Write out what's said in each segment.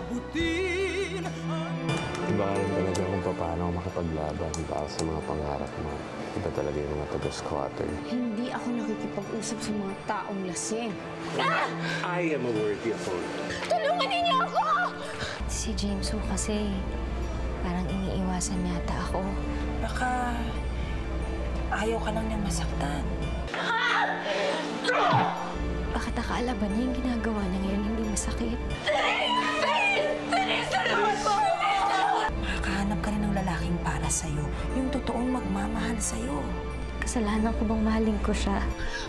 abutin. Iba ka rin talaga kung paano ako makipaglaban para sa mga pangarap mo. Iba talaga yung mga taga-squatter. Hindi ako nakikipag-usap sa mga taong lasing. I am a worthy opponent. Tulungan ninyo ako! Si James Wu kasi parang iniiwasan yata ako. Baka ayaw ka lang niyang masaktan. Bakit akala ba niya yung ginagawa niya ngayon hindi masakit? Makakahanap ka rin ng lalaking para sa'yo. Yung totoong magmamahal sa'yo. Kasalanan ko bang mahalin ko siya?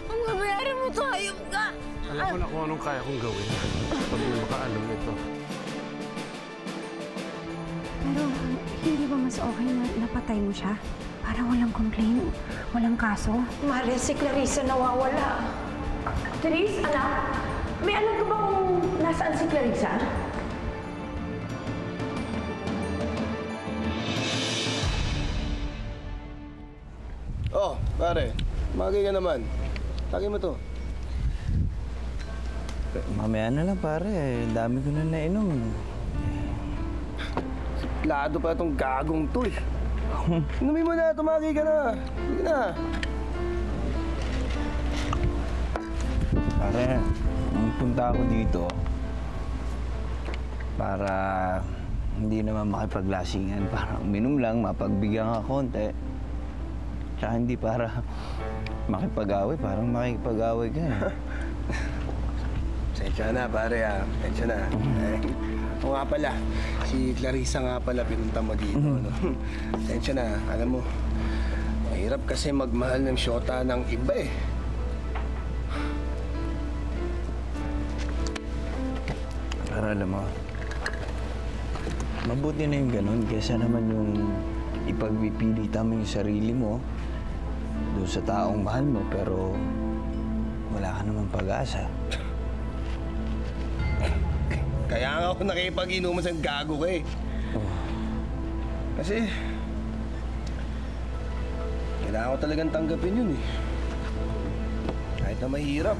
Ang mabayaran mo to, hayop ka! Alam ko na kung anong kaya kong gawin pag may makaalam nito. Pero hindi ba mas okay na napatay mo siya? Para walang complaint, walang kaso? Maria, si Clarissa nawawala. Therese, anak, may alam ka ba kung nasaan si Clarissa? Oh, pare. Magay ka naman. Lagi mo to. Mamaya na lang, pare. Dami ko na nainom. Lado pa itong gagong to eh. Inumin mo na, tumagi ka na. Sige na. Pare, punta ako dito para hindi naman makipaglasingan. Para uminom lang, mapagbigyan ka konti. Tsaka hindi para makipag-away, parang makipag-away ka. Sensya na, pare ah. Sensya na. O nga pala, si Clarissa nga pala pinunta mo dito. No? Sensya na, alam mo, mahirap kasi magmahal ng syota ng iba eh. Pero alam mo, mabuti na yung ganun kaysa naman yung ipagpipilitan mo yung sarili mo doon sa taong mahal mo pero wala ka naman pag-asa. Kaya nga ako nakipag-inuman sa gago ko eh. Kasi, kailangan ko talagang tanggapin yun eh. Kahit na mahirap.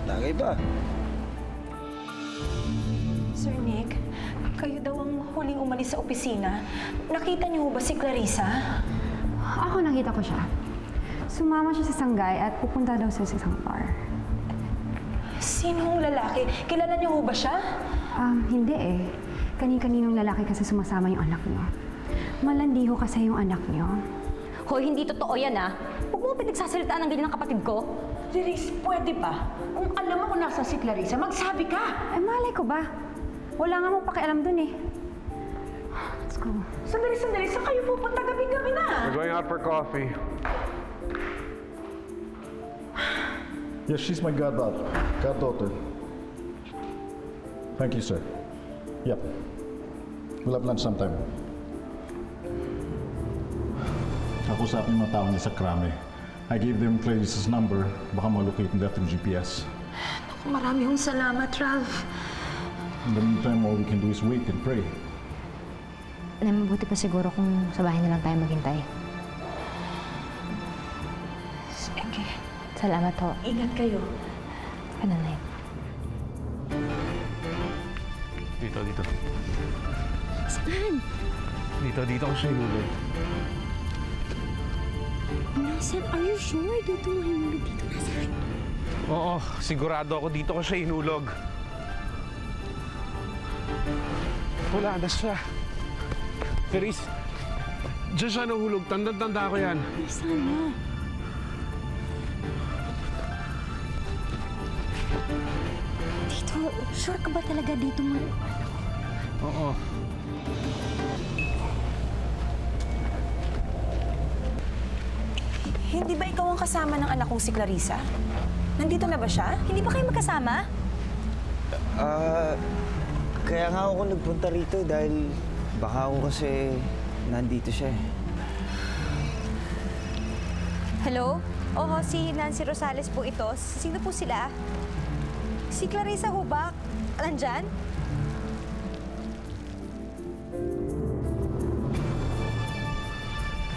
Tagay pa. Sir Nick, kayo daw ang huling umalis sa opisina. Nakita niyo ba si Clarissa? Ako nakita ko siya. Sumama siya sa sanggay at pupunta daw sa isang bar. Sinong lalaki? Kilala niyo ba siya? Hindi eh. Kani-kaninong lalaki kasi sumasama yung anak niyo. Malandiho kasi yung anak niyo. Hoy, hindi totoo yan ah. Huwag mo pinagsasalitaan ng ganyan ng kapatid ko. Therese, pwede ba? Kung alam mo kung nasa si Clarissa, magsabi ka! Eh, malay ko ba? Wala nga mong pakialam dun eh. Let's go. Sandali, sandali. Saan kayo pupunta? Gabi-gabi na! We're going out for coffee. Yes, she's my goddaughter. Thank you, sir. Yep. We'll have lunch sometime. Kakusapin mo tao niya sa krame. I gave them Clarice's number. Baka malocate nila through GPS. Naku, marami hong salamat, Ralph. In the meantime, all we can do is wait and pray. Mabuti pa siguro kung sa bahay na lang tayo maghintay. Sige. Salamat ho. Ingat kayo. Kananay. Dito. Saan? Dito ko siya hinulog. Nasaan? Are you sure? Dito mo hinulog dito. Nasaan? Oo, sigurado ako dito ko siya hinulog. Wala na siya. Therese, diyan siya nahulog. Tanda-tanda ko yan. Nasaan na? Dito, sure ka ba talaga dito mo? Oo. Hindi ba ikaw ang kasama ng anak kong si Clarissa? Nandito na ba siya? Hindi ba kayo magkasama? Kaya nga ako nagpunta rito dahil baka ako kasi nandito siya eh. Hello? Oo, si Nancy Rosales po ito. Sino po sila? Si Clarissa ho ba? Nandyan?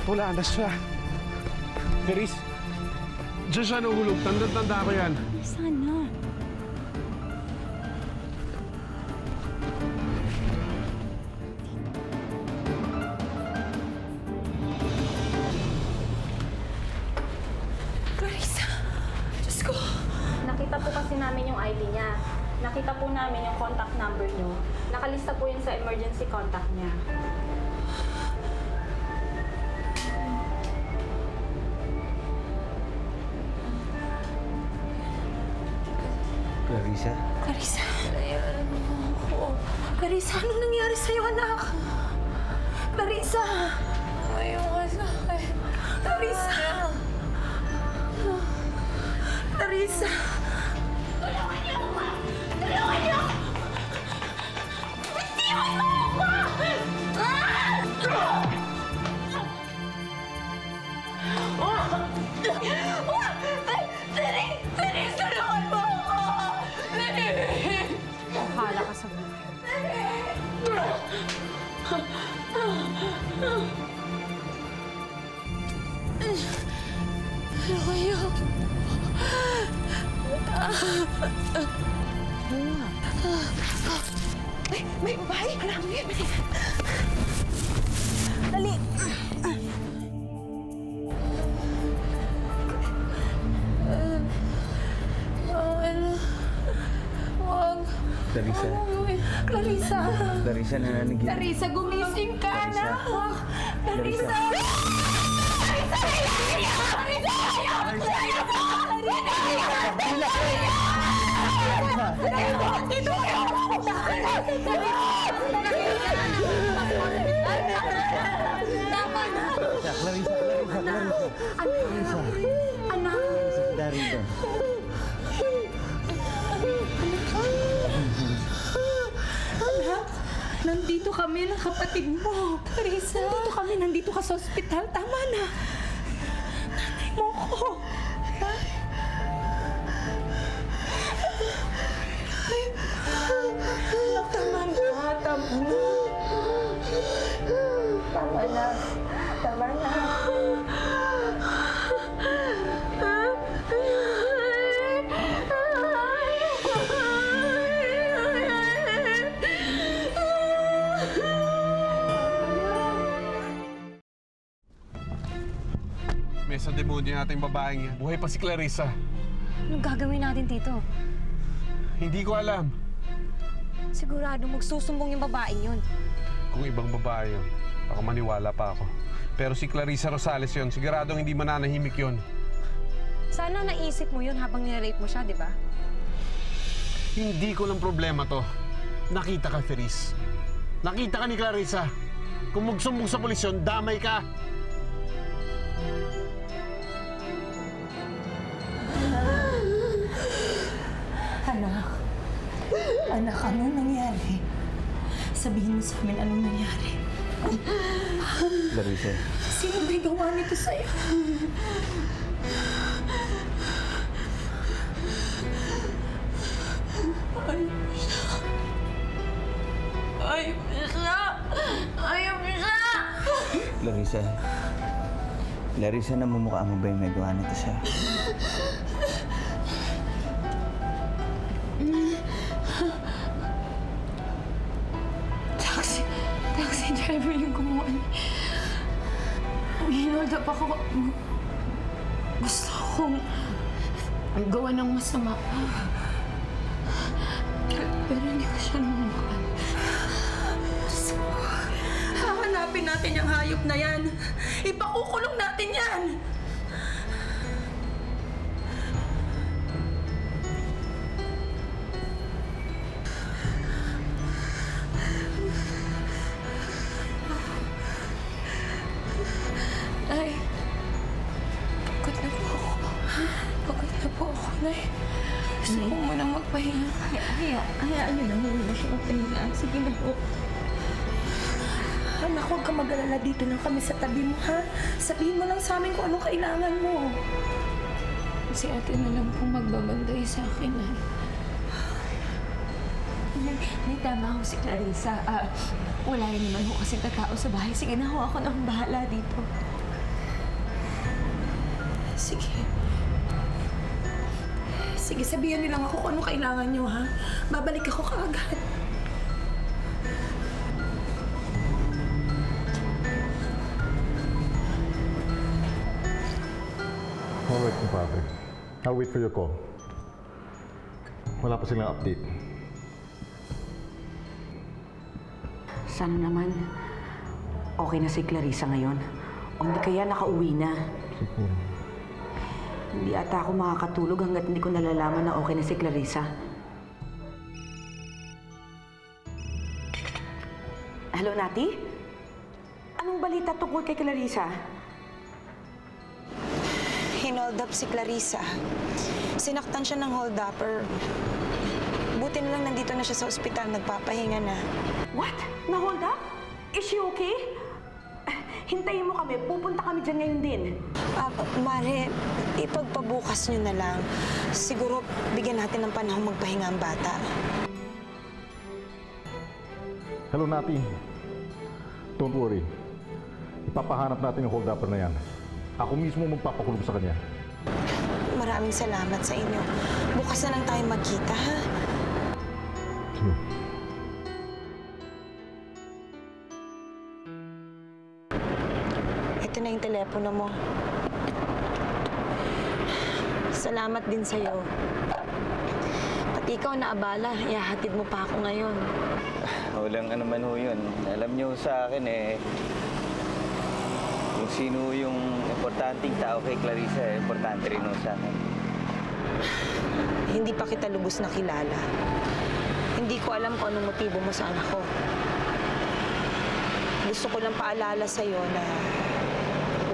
Wala na siya. Therese, diyan siya nahulog. Tanda-tanda ko yan. Nasaan na? nakita po kasi namin yung ID niya. Nakita po namin yung contact number niyo. Nakalista po yun sa emergency contact niya. Clarissa? Clarissa, Clarissa, anong nangyari sa'yo, anak? Clarissa! Ayaw ka sa akin. Clarissa! Clarissa! Tulungan niyo ako! Tulungan niyo ako! Bitiwan mo ako! Denise, tulungan mo ako! Denise! Bahala ka sa buhay. Ano kayo? May babae! Alam mo yan! Dali! Wag! Clarissa? Clarissa! Clarissa, nananaginip. Clarissa, gumising ka na! Clarissa! Clarissa. Nandito kami ng kapatid mo. Clarissa. Nandito ka sa ospital. Tama na. Nanay mo ko. Tama na. Tama na. May sa demonyo nating babaeng yan. Buhay pa si Clarissa. Anong gagawin natin dito? Hindi ko alam. Sigurado magsusumbong yung babaeng yun. Kung ibang babae yun, baka maniwala pa ako. Pero si Clarissa Rosales yun, siguradong hindi mananahimik yun. Sana naisip mo yun habang nirape mo siya, di ba? Hindi ko lang problema to. Nakita ka, Feris. Nakita ka ni Clarissa. Kung magsumbong sa pulis yun, damay ka. Anak, anong nangyari? Sabihin mo sa amin anong nangyari. Clarissa. Sino may gawa nito sa'yo? Clarissa. Clarissa, namumukha mo ba yung may gawa nito sa'yo? Taxi driver yung gumawa. Hinold up ako. Gusto kong gawa ng masama. Pero hindi ko siya namukaan. Hahanapin natin yung hayop na yan. Ipakukulong natin yan. Nay, pagod na po ako. Pagod na po ako, Nay. Gusto ko munang magpahinga. Hayaan niyo lang muna siya magpahinga. Sige na po. Anak, huwag ka mag-alala. Dito lang kami sa tabi mo, ha? Sabihin mo lang sa amin kung anong kailangan mo. Si ate na lang po magbabantay sa akin, Nay. May tama ho si Clarissa. Wala rin naman ho kasing katao sa bahay. Sige na ho, ako nang bahala dito. Sige. Sige, sabihan niyo lang ako kung anong kailangan niyo, ha? Babalik ako kaagad. All right, compadre. I'll wait for your call. Wala pa silang update. Sana naman okay na si Clarissa ngayon. O hindi kaya nakauwi na. Siguro. Hindi ata ako makakatulog hanggat hindi ko nalalaman na okay na si Clarissa. Hello, Nati? Anong balita tungkol kay Clarissa? Hinold up si Clarissa. Sinaktan siya ng hold-upper. Buti na lang nandito na siya sa ospital, nagpapahinga na. What? Na-hold up? Is she okay? Hintayin mo kami. Pupunta kami dyan ngayon din. Mare, ipagpabukas nyo na lang. Siguro bigyan natin ng panahon magpahinga ang bata. Hello, Nati. Don't worry. Ipapahanap natin yung hold-upper na yan. Ako mismo magpapakulong sa kanya. Maraming salamat sa inyo. Bukas na lang tayo magkita, ha? Sige. Ito na yung telepono mo. Salamat din sa'yo. Pati ikaw naabala, ihahatid mo pa ako ngayon. Walang ano man ho yun. Alam niyo sa akin kung sino yung importanteng tao kay Clarissa, importante rin ho sa akin. Hindi pa kita lubos na kilala. Hindi ko alam kung anong motibo mo sa anak ko. Gusto ko lang paalala sa'yo na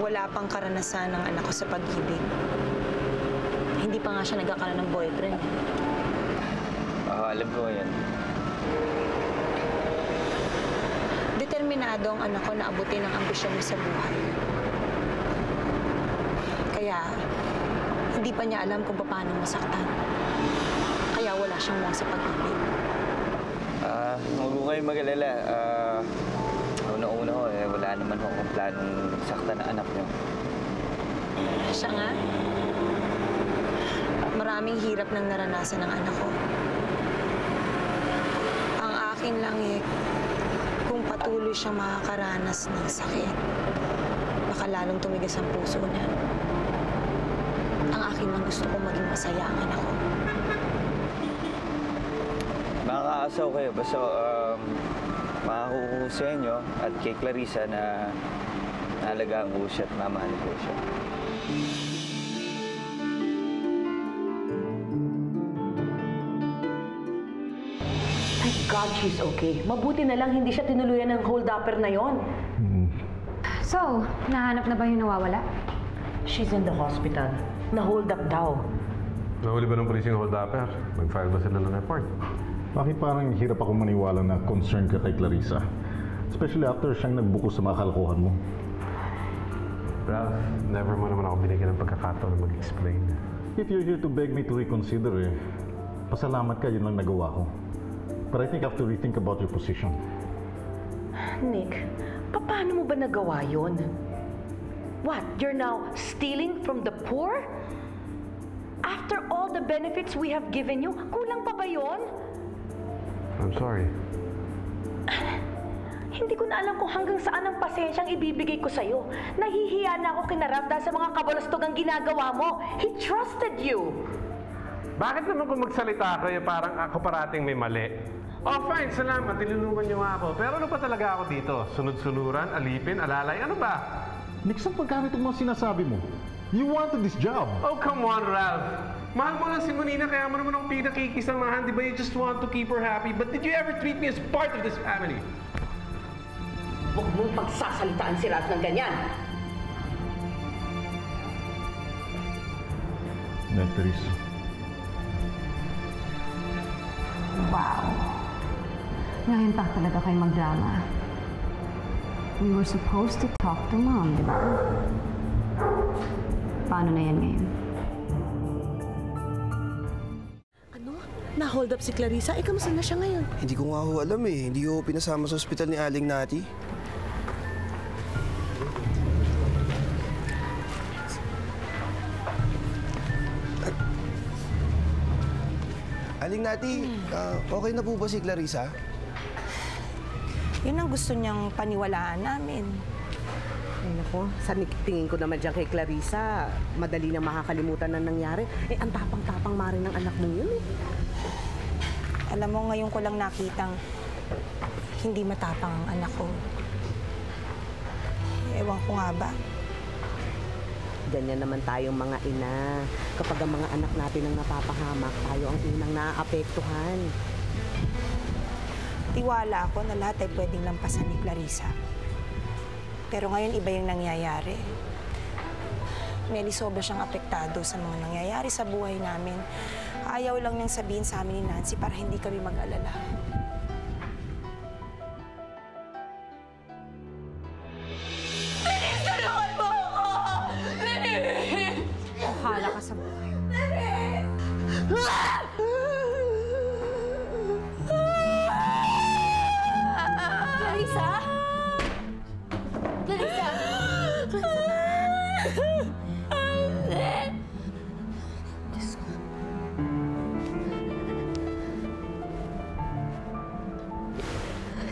wala pang karanasan ng anak ko sa pag-ibig. Hindi pa nga siya nagkakaroon ng boyfriend. Oo, alam ko yan. Determinado ang anak ko na abutin ang ambisyon niya sa buhay. Kaya, hindi pa niya alam kung paano masaktan. Kaya wala siyang muwang sa pag-ibig. Huwag ko kayong mag-alala. Una-una ho, wala naman ho akong planong saktan ng anak niyo. Siya nga. Maraming hirap nang naranasan ng anak ko. Ang akin lang kung patuloy siyang makakaranas ng sakit, baka lalong tumigas ang puso niya. Ang akin lang gusto ko maging masaya ang anak ko. Makakaasaw kayo. Basta makakukuha sa inyo at kay Clarissa na naalagaan ko siya at mamahalin ko siya. Thank God she's okay. Mabuti na lang hindi siya tinuluyan ng hold-upper na yon. So, nahanap na ba yung nawawala? She's in the hospital. Na-hold up daw. Nahuli ba ng polis yung hold-upper? Mag-file ba sila ng report? Bakit parang hirap ako maniwala na concerned ka kay Clarissa? Especially after siyang nagbuko sa mga kalokohan mo. Ralph, never mo naman ako binigyan ng pagkakataon na mag-explain. If you're here to beg me to reconsider, pasalamat ka, yun lang nagawa ko. But I think I have to rethink about your position. Nick, paano mo ba nagawa yun? What? You're now stealing from the poor? After all the benefits we have given you, kulang pa ba yun? I'm sorry. Hindi ko na alam kung hanggang saan ang pasensyang ibibigay ko sa'yo. Nahihiya na ako kina Ralph dahil sa mga kabalastogang ginagawa mo. He trusted you. Bakit naman kung magsalita kayo parang ako parating may mali? Oh, fine, salamat. Tinulungan niyo nga ako. Pero ano pa talaga ako dito? Sunod-sunuran, alipin, alalay, ano ba? Nick, saan pagkamit ang mga sinasabi mo? You wanted this job. Oh, come on, Ralph. Mahal mo lang si Monina, kaya mo naman akong pinakikisamahan. Di ba you just want to keep her happy? But did you ever treat me as part of this family? Huwag mong pagsasalitaan si Ralph ng ganyan. Teresa. Wow. Ngayon pa talaga kayo magdrama. We were supposed to talk to Mom, di ba? Paano na yan ngayon? Ano? Na-hold up si Clarissa? Kamusta na siya ngayon? Hindi ko nga ho alam eh. Hindi ko pinasama sa ospital ni Aling Nati. Aling Nati, okay na po ba si Clarissa? Yun ang gusto niyang paniwalaan namin. Ay nako, sa tingin ko naman dyan kay Clarissa, madali na makakalimutan na nangyari. Ang tapang-tapang mari ng anak mo yun eh. Alam mo, ngayon ko lang nakitang hindi matapang ang anak ko. Ewan ko nga ba. Ganyan naman tayong mga ina. Kapag ang mga anak natin ang napapahamak, tayo ang unang naaapektuhan. Tiwala ako na lahat ay pwedeng lampasan ni Clarissa. Pero ngayon, iba yung nangyayari. Meli, sobra siyang apektado sa mga nangyayari sa buhay namin. Ayaw lang niyang sabihin sa amin ni Nancy para hindi kami mag-alala. Tulungan mo ako! Bahala ka sa buhay. Clarissa? Clarissa? Diyos ko.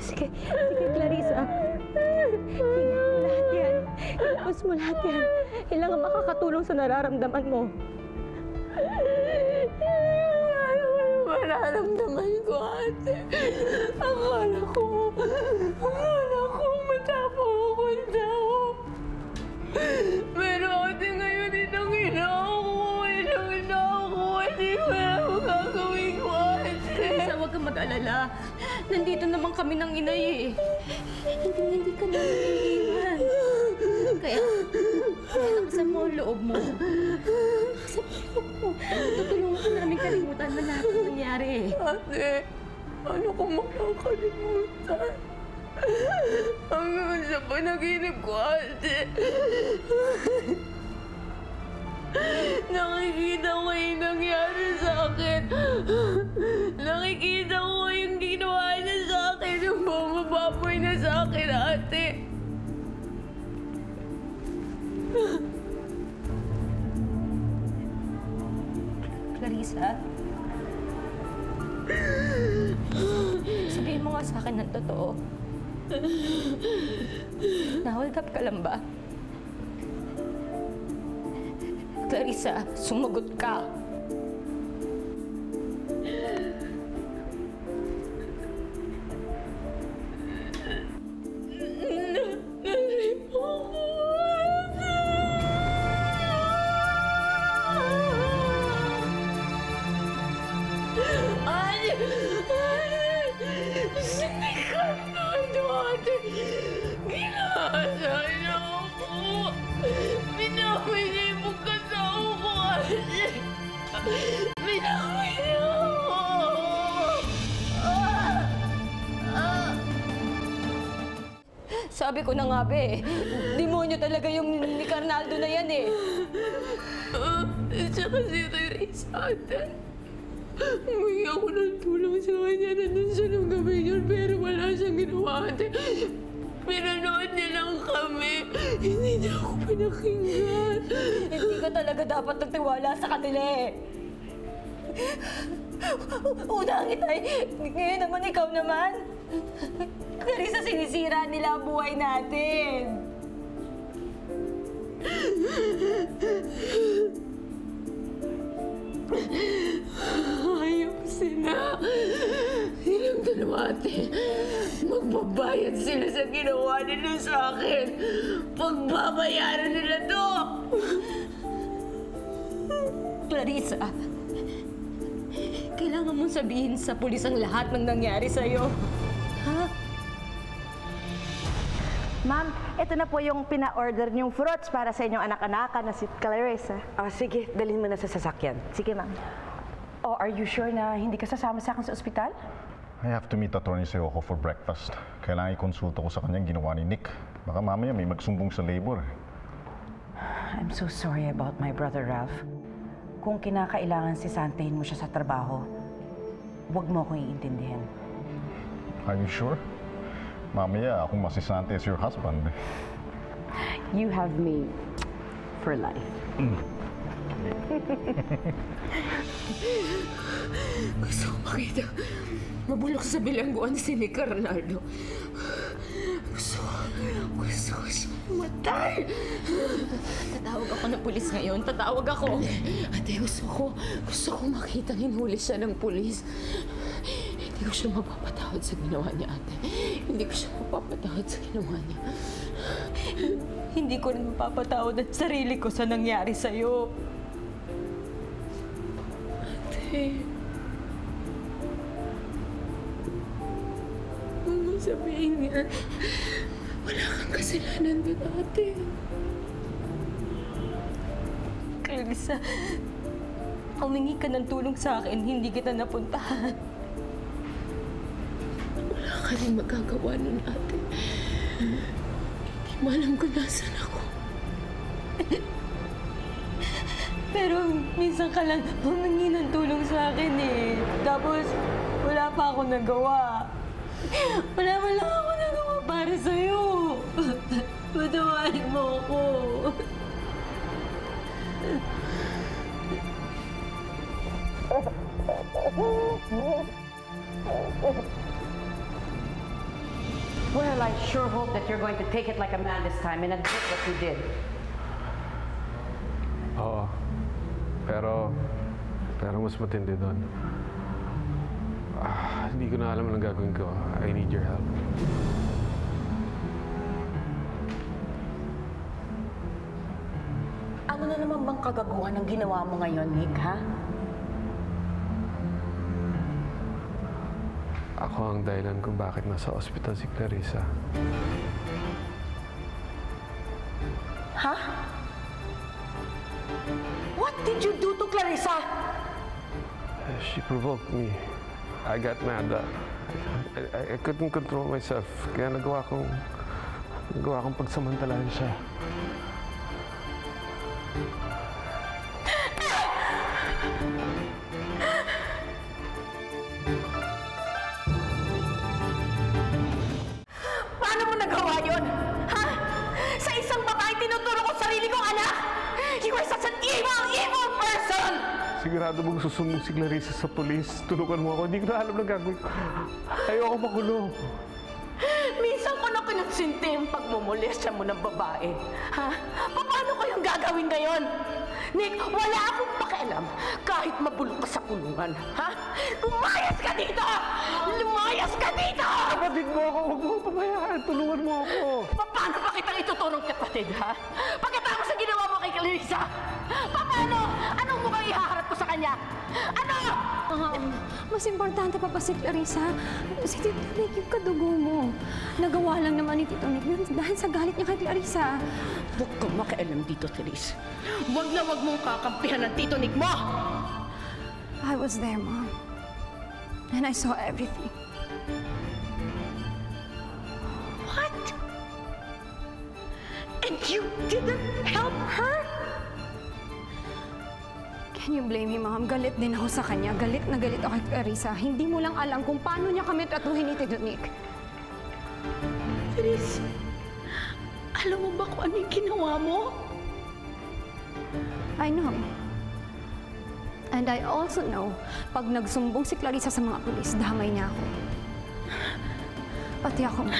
Sige, Clarissa. Lahat yan. Ilabas mo lahat yan. Kailangan makakatulong sa nararamdaman mo. Mararamdaman ko, ate. Akala ko matapang ako ang tao. Pero ate, ngayon inangina ako. Hindi ko alam ang gagawin ko, ate. Clarissa, huwag kang mag-alala. Nandito naman kami ng inay eh. Hindi ka namin iiwan. Kaya nakasama mo ang loob mo. Tutulungan ka namin kalimutan na lahat ang nangyari. Ate, ano kung makakalimutan? Hanggang sa panaginip ko, ate. Nakikita ko yung nangyari sa akin. Nakikita ko yung ginawa niya sa akin. Yung bumababoy na sa akin, ate. Clarissa? Sabihin mo nga sa akin ng totoo. Na-hold up ka lang ba? Clarissa, sumagot ka. Sabi ko na nga, be. Demonyo talaga yung ni Carnaldo na yan eh. Tsaka si Teresa, ate. Humingi ako ng tulong sa kanya. Nandun siya ng gabi yun, pero wala siyang ginawa, ate. Pinanood niya lang kami. Hindi niya ako pinakinggan. Hindi ka talaga dapat nagtiwala sa kanila eh. Una ang itay. Ngayon naman, ikaw naman. Clarissa, sinisira nila ang buhay natin. Ayaw sila. Silang dalawa, ate. Magbabayad sila sa ginawa nila sa akin. Pagbabayaran nila to. Clarissa, kailangan mong sabihin sa pulis ang lahat ng nangyari sa'yo. Ha? Ma'am, ito na po yung pina-order niyong fruits para sa inyong anak-anakan na si Clarissa. Sige, dalhin mo na sa sasakyan. Sige, ma'am. Oh, are you sure na hindi ka sasama sa akin sa ospital? I have to meet Attorney Seoco for breakfast. Kailangan i-consulta ko sa kanya ginawa ni Nick. Baka mamaya may magsumbong sa labor. I'm so sorry about my brother, Ralph. Kung kinakailangan sisantahin mo siya sa trabaho, huwag mo akong iintindihin. Are you sure? Mamaya akong masisante as your husband. You have me for life. Gusto ko makita mabulok sa bilangguan si ni Carnaldo. Gusto ko siya matay. Tatawag ako ng pulis ngayon. Tatawag ako. Ate, gusto ko makita hinuli siya ng pulis. Hindi ko siya mapapatawad sa ginawa niya, ate. Hindi ko siya mapapatawad sa ginawa niya. Hindi ko rin mapapatawad ang sarili ko sa nangyari sa'yo. Ate. Huwag mo sabihin niya. Wala kang kasalanan doon, ate. Clarissa, humingi ka ng tulong sa akin, hindi kita napuntahan. Wala ka rin magagawa nun, ate. Hindi mo alam kung nasan ako. Pero minsan ka lang humingi ng tulong sa akin eh. Tapos wala pa ako nagawa. Wala man lang ako nagawa para sa'yo. Patawarin mo ako. Well, I sure hope that you're going to take it like a man this time and admit what you did. Oo. Pero mas matindi doon. Hindi ko na alam anong gagawin ko. I need your help. Ano na naman bang kagaguhan ng ginawa mo ngayon, Nick, ha? Ako ang dahilan kung bakit nasa ospital si Clarissa. Ha? What did you do to Clarissa? She provoked me. I got mad. I couldn't control myself. Kaya nagawa kong pagsamantalahan siya. Paano mo nagawa yun? Ha? Sa isang babae tinuturo ko sarili kong anak? You are such an evil, evil person! Sigurado mong susumbong si Clarissa sa polis. Tulungan mo ako. Hindi ko na alam na gagawin ko. Ayoko makulong. Minsan ko na kinonsinti yung pagmumolestya mo ng babae. Ha? Paano ko yung gagawin ngayon? Nick, wala akong pakialam kahit mabulok ka sa kulungan. Ha? Lumayas ka dito! Lumayas ka dito! Kapatid mo ako. Huwag mo pabayaan. Tulungan mo ako. Paano pa kitang ituturong kapatid, ha? Pagkatapos sa ginawa mo kay Clarissa, paano? Anong mukhang ihaharap ko sa kanya? Ano? Mas importante pa si Clarissa. Si Tito Nick, yung kadugo mo. Nagawa lang naman ni Tito Nick yun dahil sa galit niya kay Clarissa. Huwag kang makialam dito, Therese. Huwag na huwag mong kakampihan ng Tito Nick mo! I was there, Mom. And I saw everything. What? And you didn't help her? Can you blame me, Mom? Galit din ako sa kanya. Galit na galit ako kay Clarissa. Hindi mo lang alam kung paano niya kami tratuhin ni Tito Nick. Therese, alam mo ba kung ano yung ginawa mo? I know. And I also know, pag nagsumbong si Clarissa sa mga pulis, damay niya ako. Pati ako, Mom.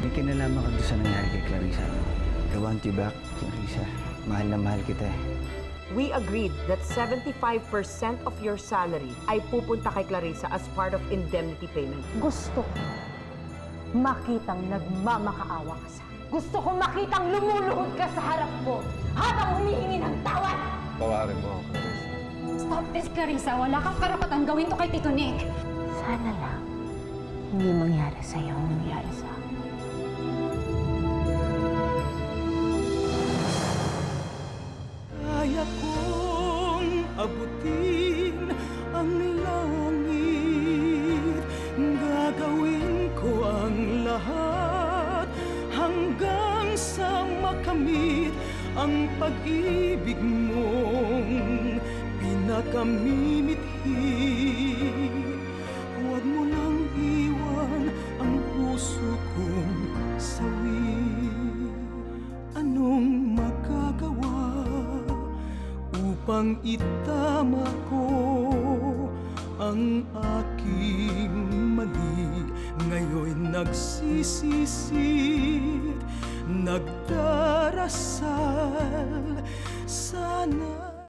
May kinalaman ka doon sa nangyari kay Clarissa. I want you back, Clarissa. Mahal na mahal kita eh. We agreed that 75% of your salary ay pupunta kay Clarissa as part of indemnity payment. Gusto ko makitang nagmamakaawa ka sa akin. Gusto ko makitang lumuluhod ka sa harap ko habang humihingi ng tawad! Tawarin mo ako, Clarissa. Stop this, Clarissa. Wala kang karapatang gawin to kay Tito Nick. Sana lang hindi mangyari sa'yo ang nangyari sa akin. Kaya kong abutin ang langit, gagawin ko ang lahat hanggang sa makamit ang pag-ibig mong pinakamimithi. Huwag mo lang iwan ang puso kong sawi. Anong magagawa upang itama ko ang aking mali. Ngayon'y nagsisisi, nagdarasal, sana